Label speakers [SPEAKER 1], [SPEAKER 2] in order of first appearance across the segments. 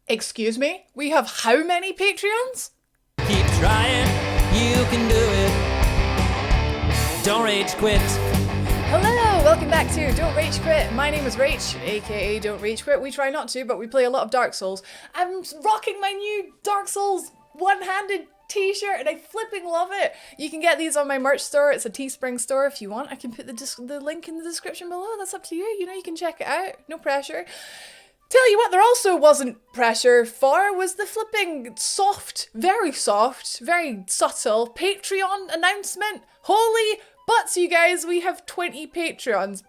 [SPEAKER 1] Excuse me? We have how many Patreons?
[SPEAKER 2] Keep trying, you can do it. Don't rage quit.
[SPEAKER 1] Hello, welcome back to Don't Rage Quit. My name is Rach, aka Don't Rage Quit. We try not to, but we play a lot of Dark Souls. I'm rocking my new Dark Souls one-handed t-shirt and I flipping love it. You can get these on my merch store. It's a Teespring store if you want. I can put the link in the description below. That's up to you. You know, you can check it out. No pressure. Tell you what, there also wasn't pressure for was the flipping soft, very subtle Patreon announcement. Holy butts, you guys, we have 20 patrons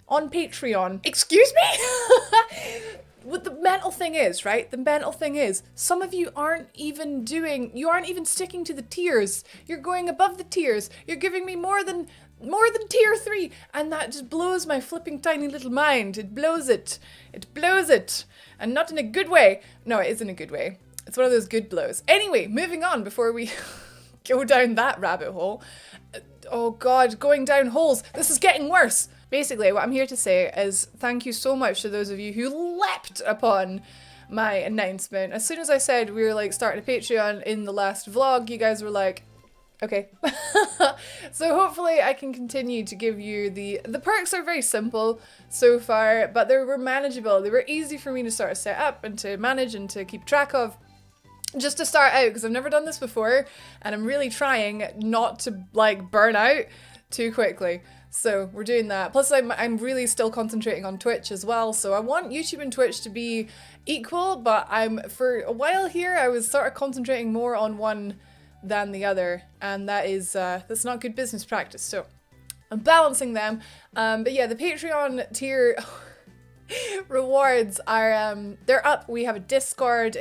[SPEAKER 1] on Patreon. Excuse me? What the mental thing is, right? The mental thing is, some of you aren't even sticking to the tiers. You're going above the tiers. You're giving me more than tier 3, and that just blows my flipping tiny little mind. It blows it. And not in a good way. No, it is in a good way. It's one of those good blows. Anyway, moving on before we go down that rabbit hole. Oh god, going down holes. This is getting worse. Basically, what I'm here to say is thank you so much to those of you who leapt upon my announcement. As soon as I said we were like starting a Patreon in the last vlog, you guys were like, okay. So hopefully I can continue to give you the perks are very simple so far, but they were manageable. They were easy for me to sort of set up and to manage and to keep track of. Just to start out, because I've never done this before and I'm really trying not to like burn out too quickly. So we're doing that. Plus I'm really still concentrating on Twitch as well. So I want YouTube and Twitch to be equal, but for a while here I was sort of concentrating more on one than the other, and that's not good business practice. So I'm balancing them. But yeah, the Patreon tier rewards are they're up. We have a Discord.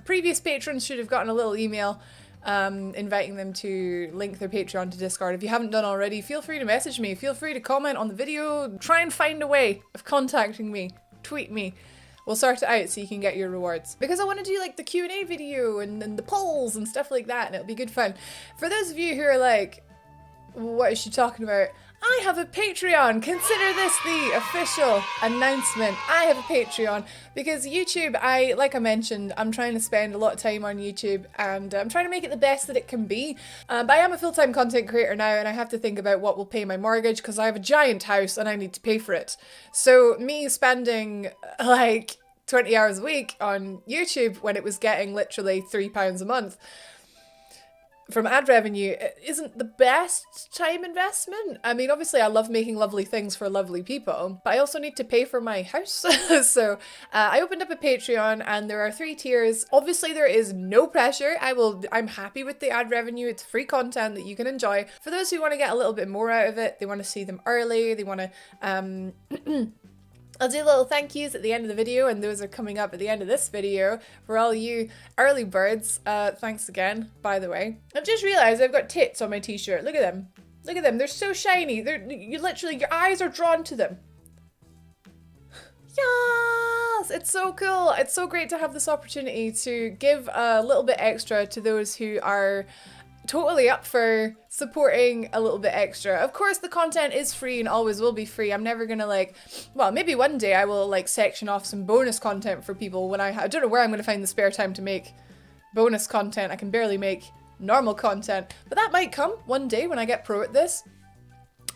[SPEAKER 1] Previous patrons should have gotten a little email inviting them to link their Patreon to Discord. If you haven't done already, feel free to message me. Feel free to comment on the video. Try and find a way of contacting me. Tweet me. We'll sort it out so you can get your rewards. Because I want to do like the Q&A video and the polls and stuff like that, and it'll be good fun. For those of you who are like, what is she talking about? I have a Patreon. Consider this the official announcement. I have a Patreon because YouTube, like I mentioned, I'm trying to spend a lot of time on YouTube and I'm trying to make it the best that it can be. But I am a full-time content creator now and I have to think about what will pay my mortgage because I have a giant house and I need to pay for it. So me spending like 20 hours a week on YouTube when it was getting literally £3 a month from ad revenue isn't the best time investment. I mean, obviously I love making lovely things for lovely people, but I also need to pay for my house. So I opened up a Patreon and there are 3 tiers. Obviously there is no pressure. I'm happy with the ad revenue. It's free content that you can enjoy. For those who want to get a little bit more out of it, they want to see them early, they want to I'll do little thank yous at the end of the video, and those are coming up at the end of this video for all you early birds. Thanks again, by the way. I've just realized I've got tits on my t-shirt. Look at them. Look at them. They're so shiny. Your eyes are drawn to them. Yes! It's so cool. It's so great to have this opportunity to give a little bit extra to those who are totally up for supporting a little bit extra. Of course, the content is free and always will be free. I'm never gonna maybe one day I will section off some bonus content for people when I don't know where I'm gonna find the spare time to make bonus content. I can barely make normal content, but that might come one day when I get pro at this.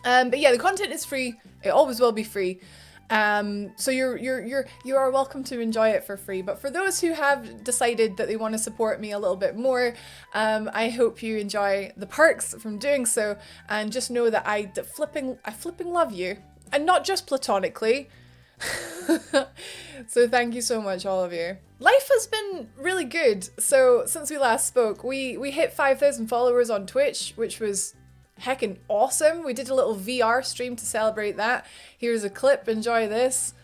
[SPEAKER 1] But yeah, the content is free. It always will be free. So you are welcome to enjoy it for free. But for those who have decided that they want to support me a little bit more, I hope you enjoy the perks from doing so, and just know that I flipping love you, and not just platonically. So thank you so much, all of you. Life has been really good. So since we last spoke, we hit 5,000 followers on Twitch, which was heckin' awesome. We did a little VR stream to celebrate that. Here's a clip, enjoy this.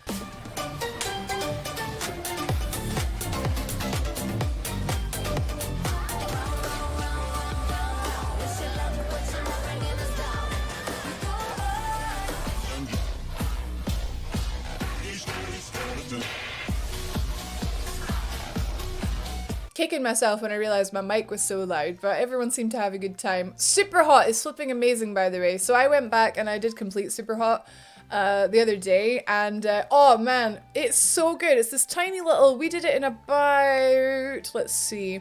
[SPEAKER 1] Kicking myself when I realized my mic was so loud, but everyone seemed to have a good time. Super Hot is flipping amazing, by the way. So I went back and I did complete Super Hot. the other day, and oh man, it's so good. It's this tiny little, we did it in about, let's see,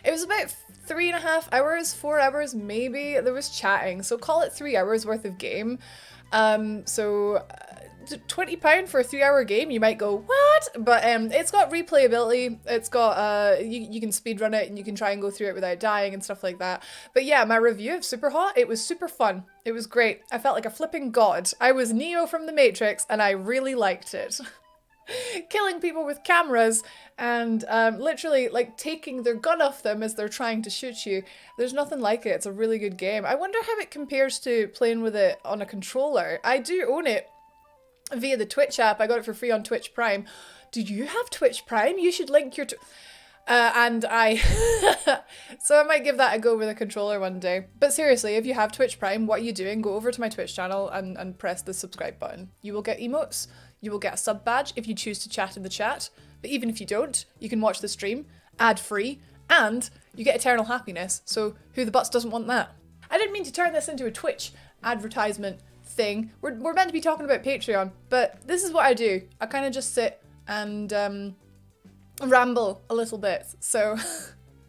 [SPEAKER 1] it was about 3.5 hours, 4 hours maybe. There was chatting, so call it 3 hours worth of game. So £20 for a 3-hour game, you might go, what? But it's got replayability, it's got, you can speedrun it and you can try and go through it without dying and stuff like that. But yeah, my review of Superhot, it was super fun. It was great. I felt like a flipping god. I was Neo from the Matrix and I really liked it. Killing people with cameras and literally like taking their gun off them as they're trying to shoot you. There's nothing like it. It's a really good game. I wonder how it compares to playing with it on a controller. I do own it via the Twitch app. I got it for free on Twitch Prime. Do you have Twitch Prime? You should link your and I so I might give that a go with a controller one day. But seriously, if you have Twitch Prime, what are you doing? Go over to my Twitch channel and press the subscribe button. You will get emotes, you will get a sub badge if you choose to chat in the chat, but even if you don't, you can watch the stream ad free and you get eternal happiness. So who the butts doesn't want that? I didn't mean to turn this into a Twitch advertisement thing. We're meant to be talking about Patreon, but this is what I do. I kind of just sit and ramble a little bit. So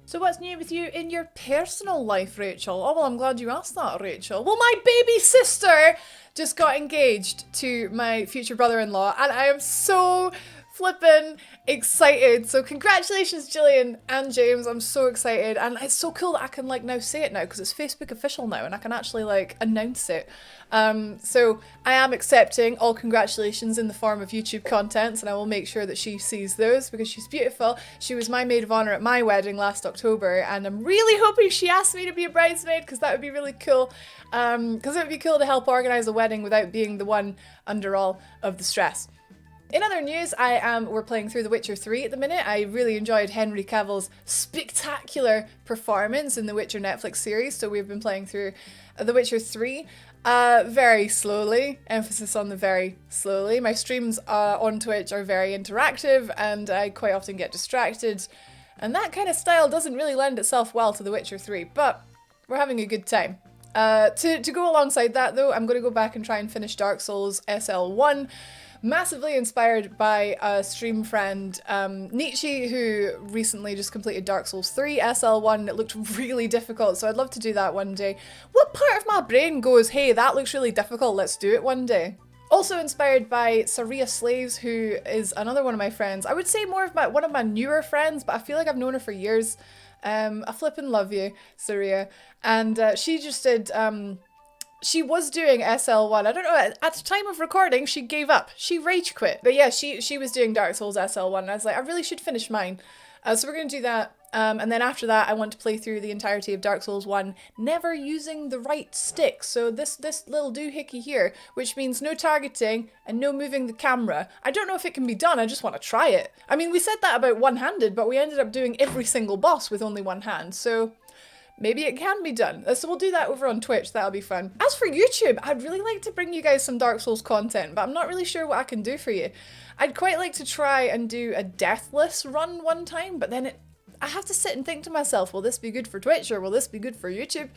[SPEAKER 1] so what's new with you in your personal life, Rachel? Oh well, I'm glad you asked that, Rachel. Well, my baby sister just got engaged to my future brother-in-law and I am so flippin' excited. So congratulations, Gillian and James. I'm so excited, and it's so cool that I can like now say it now because it's Facebook official now and I can actually like announce it. So I am accepting all congratulations in the form of YouTube contents, and I will make sure that she sees those because she's beautiful. She was my maid of honor at my wedding last October, and I'm really hoping she asks me to be a bridesmaid because that would be really cool. Because it would be cool to help organize a wedding without being the one under all of the stress. In other news, we're playing through The Witcher 3 at the minute. I really enjoyed Henry Cavill's spectacular performance in the Witcher Netflix series, so we've been playing through The Witcher 3 very slowly, emphasis on the very slowly. My streams on Twitch are very interactive and I quite often get distracted, and that kind of style doesn't really lend itself well to The Witcher 3, but we're having a good time. To go alongside that though, I'm going to go back and try and finish Dark Souls SL1. Massively inspired by a stream friend, Nietzsche, who recently just completed Dark Souls 3 SL1. It looked really difficult, so I'd love to do that one day. What part of my brain goes, hey, that looks really difficult, let's do it one day? Also inspired by Saria Slaves, who is another one of my friends. I would say more of one of my newer friends, but I feel like I've known her for years. I flippin' love you, Saria. And she just did... she was doing SL1. I don't know, at the time of recording, she gave up. She rage quit. But yeah, she was doing Dark Souls SL1, and I was like, I really should finish mine. So we're going to do that. And then after that, I want to play through the entirety of Dark Souls 1, never using the right stick. So this little doohickey here, which means no targeting and no moving the camera. I don't know if it can be done, I just want to try it. I mean, we said that about one-handed, but we ended up doing every single boss with only one hand, so... maybe it can be done. So we'll do that over on Twitch, that'll be fun. As for YouTube, I'd really like to bring you guys some Dark Souls content, but I'm not really sure what I can do for you. I'd quite like to try and do a deathless run one time, but then I have to sit and think to myself, will this be good for Twitch or will this be good for YouTube?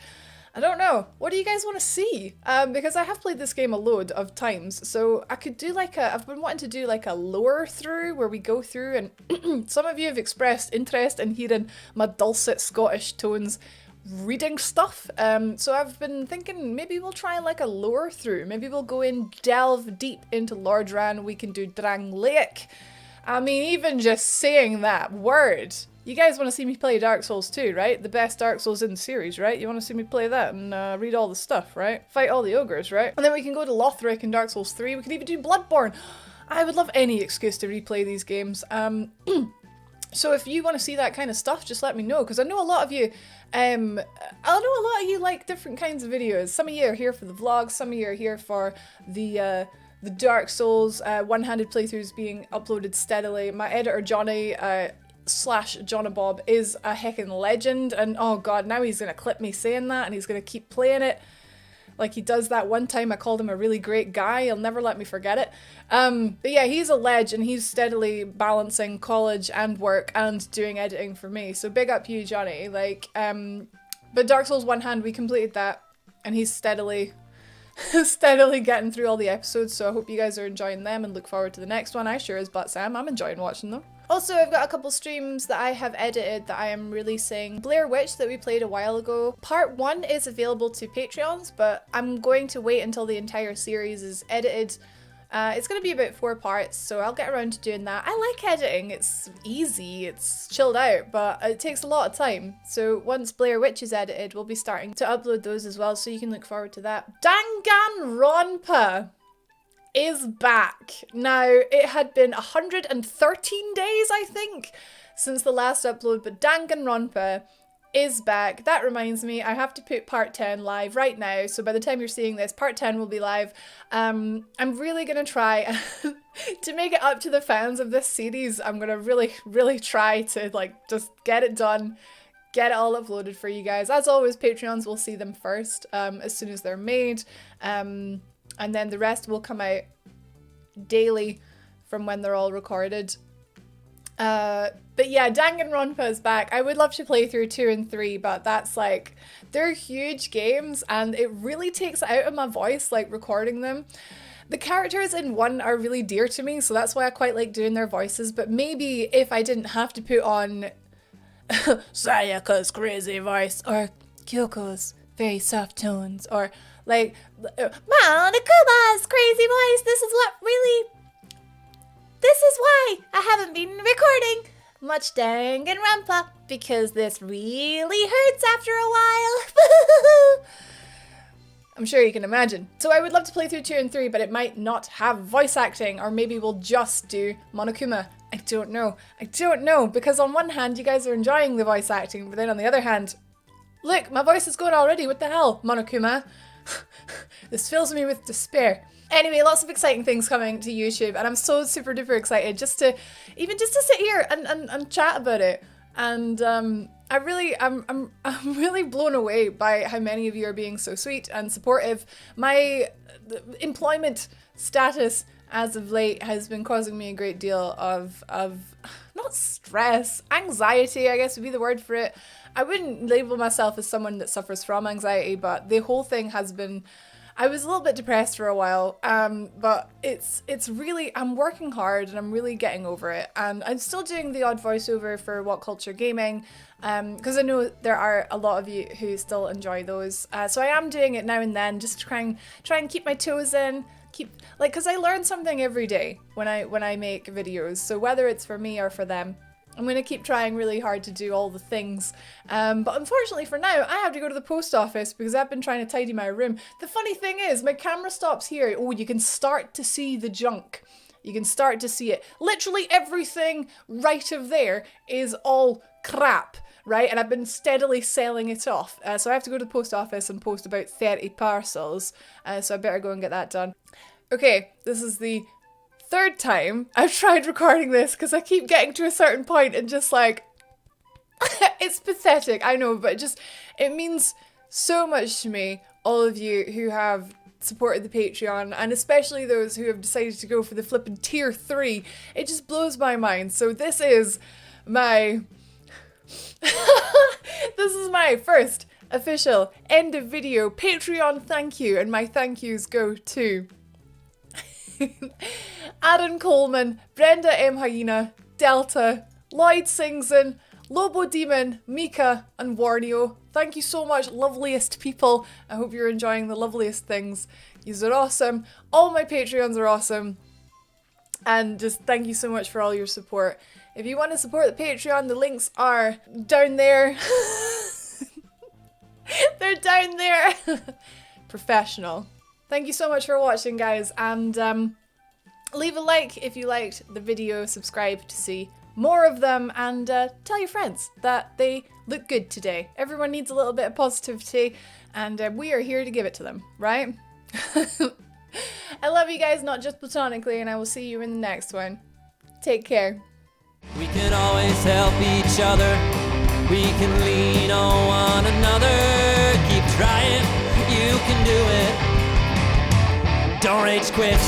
[SPEAKER 1] I don't know. What do you guys want to see? Because I have played this game a load of times, so I could do like I've been wanting to do like a lore through where we go through and some of you have expressed interest in hearing my dulcet Scottish tones reading stuff, so I've been thinking maybe we'll try like a lore through. Maybe we'll go in, delve deep into Lordran. We can do Drangleic. I mean, even just saying that word. You guys want to see me play Dark Souls 2, right? The best Dark Souls in the series, right? You want to see me play that and read all the stuff, right? Fight all the ogres, right? And then we can go to Lothric in Dark Souls 3. We could even do Bloodborne. I would love any excuse to replay these games. So if you want to see that kind of stuff, just let me know, because I know a lot of you, like different kinds of videos. Some of you are here for the vlogs, some of you are here for the Dark Souls one-handed playthroughs being uploaded steadily. My editor Johnny / Jonabob is a heckin' legend, and oh god, now he's gonna clip me saying that and he's gonna keep playing it. Like he does that one time I called him a really great guy, he'll never let me forget it. But yeah, he's a ledge and he's steadily balancing college and work and doing editing for me. So big up you, Johnny. Like, but Dark Souls One Hand, we completed that and he's steadily steadily getting through all the episodes, so I hope you guys are enjoying them and look forward to the next one. I sure as but Sam, I'm enjoying watching them. Also, I've got a couple streams that I have edited that I am releasing. Blair Witch that we played a while ago. Part 1 is available to Patreons, but I'm going to wait until the entire series is edited. It's going to be about 4 parts, so I'll get around to doing that. I like editing, it's easy, it's chilled out, but it takes a lot of time. So once Blair Witch is edited, we'll be starting to upload those as well, so you can look forward to that. Danganronpa is back. Now, it had been 113 days, I think, since the last upload, but Danganronpa is back. That reminds me, I have to put part 10 live right now, so by the time you're seeing this, part 10 will be live. I'm really gonna try to make it up to the fans of this series. I'm gonna really try to like just get it done, get it all uploaded for you guys. As always, Patreons will see them first as soon as they're made, and then the rest will come out daily from when they're all recorded. But yeah, Danganronpa is back. I would love to play through 2 and 3, but that's like, they're huge games and it really takes it out of my voice, like recording them. The characters in 1 are really dear to me, so that's why I quite like doing their voices, but maybe if I didn't have to put on Sayaka's crazy voice, or Kyoko's very soft tones, or like Monokuma's crazy voice, this is why I haven't been recording much Danganronpa, because this really hurts after a while. I'm sure you can imagine. So I would love to play through 2 and 3, but it might not have voice acting, or maybe we'll just do Monokuma. I don't know, because on one hand you guys are enjoying the voice acting, but then on the other hand, look, my voice is going already, what the hell, Monokuma? This fills me with despair. Anyway, lots of exciting things coming to YouTube, and I'm so super duper excited just to sit here and chat about it. And I'm really blown away by how many of you are being so sweet and supportive. My employment status as of late has been causing me a great deal of not stress, anxiety, I guess would be the word for it. I wouldn't label myself as someone that suffers from anxiety, but the whole thing has been, I was a little bit depressed for a while, but it's really, I'm working hard and I'm really getting over it. And I'm still doing the odd voiceover for What Culture Gaming, because I know there are a lot of you who still enjoy those. So I am doing it now and then, just to try and keep my toes in, because I learn something every day when I make videos. So whether it's for me or for them, I'm going to keep trying really hard to do all the things, but unfortunately for now, I have to go to the post office because I've been trying to tidy my room. The funny thing is, my camera stops here. Oh, you can start to see the junk. You can start to see it. Literally everything right of there is all crap, right? And I've been steadily selling it off. So I have to go to the post office and post about 30 parcels, so I better go and get that done. Okay, this is the 3rd time I've tried recording this because I keep getting to a certain point and just like, it's pathetic, I know, but it means so much to me, all of you who have supported the Patreon, and especially those who have decided to go for the flippin' tier 3. It just blows my mind. So this is my first official end of video Patreon thank you, and my thank yous go to Aaron Coleman, Brenda M. Hyena, Delta, Lloyd Singson, Lobo Demon, Mika, and Warnio. Thank you so much, loveliest people. I hope you're enjoying the loveliest things. Yous are awesome. All my Patreons are awesome. And just thank you so much for all your support. If you want to support the Patreon, the links are down there. They're down there. Professional. Thank you so much for watching, guys, and leave a like if you liked the video, subscribe to see more of them, and tell your friends that they look good today. Everyone needs a little bit of positivity, and we are here to give it to them, right? I love you guys, not just platonically, and I will see you in the next one. Take care.
[SPEAKER 2] We can always help each other. We can lean on one another. Keep trying, you can do it. Don't rage quit.